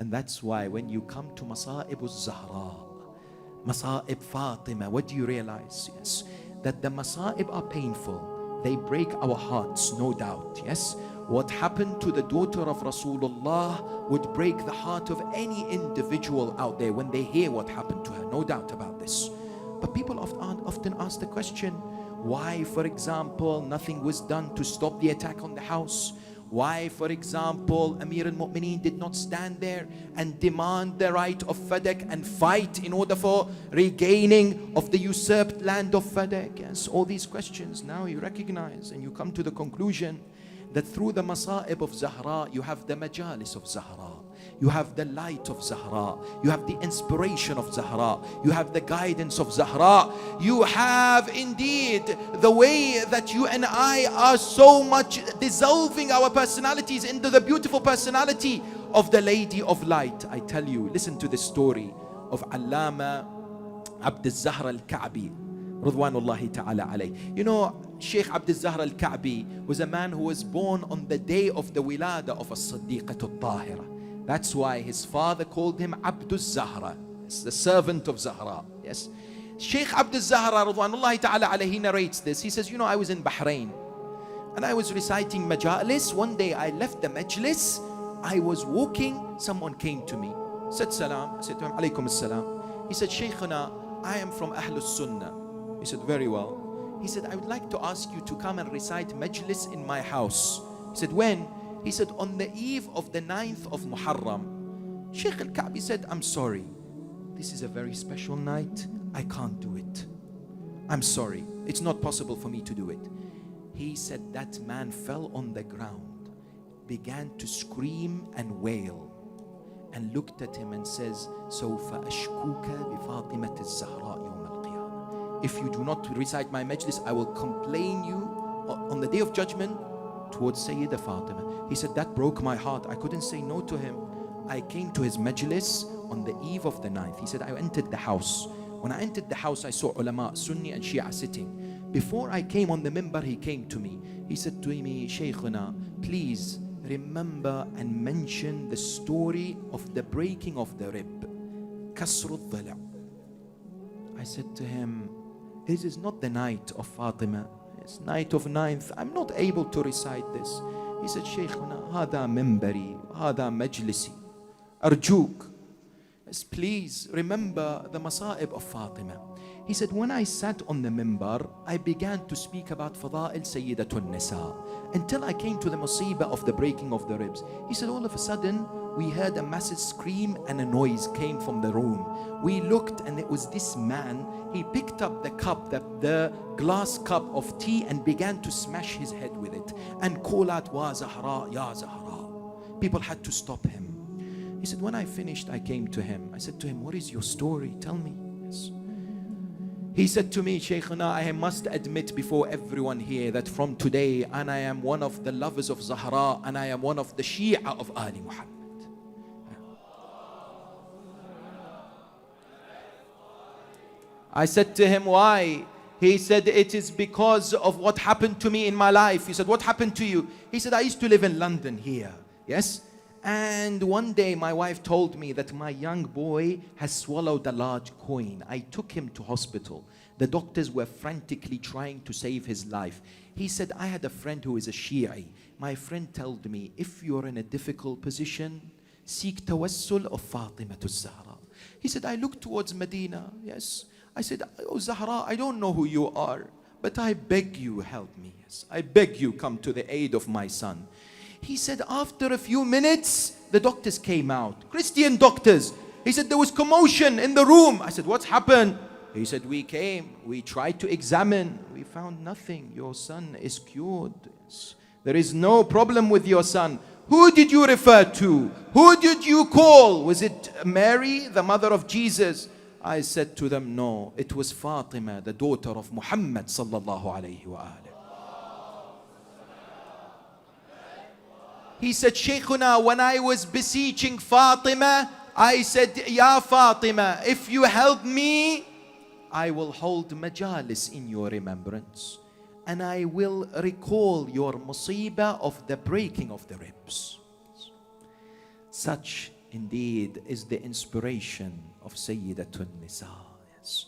And that's why when you come to Masa'ib al-Zahra, Masa'ib Fatima, what do you realize? Yes, that the Masa'ib are painful. They break our hearts, no doubt. Yes, what happened to the daughter of Rasulullah would break the heart of any individual out there when they hear what happened to her, no doubt about this. But people often ask the question, why, for example, nothing was done to stop the attack on the house? Why, for example, Amir al-Mu'mineen did not stand there and demand the right of Fadak and fight in order for regaining of the usurped land of Fadak? Yes, all these questions now you recognize, and you come to the conclusion that through the Masa'ib of Zahra, you have the Majlis of Zahra, you have the light of Zahra, you have the inspiration of Zahra, you have the guidance of Zahra, you have indeed the way that you and I are so much dissolving our personalities into the beautiful personality of the Lady of Light. I tell you, listen to the story of Allama Abd al-Zahra al-Ka'bi, Ridwanullahi ta'ala alayh. You know, Sheikh Abd al-Zahra al-Ka'bi was a man who was born on the day of the wilada of as-Siddiqah al-Tahira. That's why his father called him Abd al-Zahra, the servant of Zahra. Yes, Sheikh Abd al-Zahra Ridwanullahi ta'ala alayh, he narrates this. He says, you know, I was in Bahrain and I was reciting Majlis. One day I left the Majlis, I was walking, someone came to me, said salam. I said to him, alaykum as-salam. He said, Shaykhuna, I am from Ahlus Sunnah. He said, very well. He said, I would like to ask you to come and recite Majlis in my house. He said, when? He said, on the eve of the 9th of Muharram. Sheikh al-Ka'bi said, I'm sorry. This is a very special night. I can't do it. I'm sorry. It's not possible for me to do it. He said that man fell on the ground, began to scream and wail, and looked at him and says, سوف أشكوك بفاطمة الزهراء يوم القيامة. If you do not recite my Majlis, I will complain you on the day of judgment towards Sayyida Fatima. He said, that broke my heart. I couldn't say no to him. I came to his Majlis on the eve of the 9th. He said, I entered the house. When I entered the house, I saw ulama, Sunni and Shia sitting. Before I came on the minbar, he came to me. He said to me, Shaykhuna, please remember and mention the story of the breaking of the rib. Kasru al-Dhala. I said to him, this is not the night of Fatima. It's night of 9th. I'm not able to recite this. He said, Shaykhuna, هذا منبري, هذا مجلسي. أرجوك. Yes, please remember the Masa'ib of Fatima. He said, when I sat on the minbar, I began to speak about Fada'il Sayyidatun Nisa until I came to the musibah of the breaking of the ribs. He said, all of a sudden, we heard a massive scream and a noise came from the room. We looked and it was this man. He picked up the cup, the glass cup of tea, and began to smash his head with it and call out, Wa Zahra, Ya Zahra. People had to stop him. He said, when I finished, I came to him. I said to him, what is your story? Tell me. Yes. He said to me, Shaykhuna, I must admit before everyone here that from today, and I am one of the lovers of Zahra, and I am one of the Shia of Ali Muhammad. I said to him, why? He said, it is because of what happened to me in my life. He said, what happened to you? He said, I used to live in London here. Yes? And one day my wife told me that my young boy has swallowed a large coin. I took him to hospital. The doctors were frantically trying to save his life. He said, I had a friend who is a Shi'i. My friend told me, if you're in a difficult position, seek tawassul of Fatima to Zahra. He said, I looked towards Medina. Yes. I said, oh Zahra, I don't know who you are, but I beg you, help me. Yes. I beg you, come to the aid of my son. He said, after a few minutes, the doctors came out, Christian doctors. He said, there was commotion in the room. I said, what's happened? He said, we came, we tried to examine, we found nothing. Your son is cured. There is no problem with your son. Who did you refer to? Who did you call? Was it Mary, the mother of Jesus? I said to them, no, it was Fatima, the daughter of Muhammad sallallahu alayhi wa alayhi. He said, Shaykhuna, when I was beseeching Fatima, I said, Ya Fatima, if you help me, I will hold majalis in your remembrance. And I will recall your musibah of the breaking of the ribs. Such indeed is the inspiration of Sayyidatun Nisa. Yes.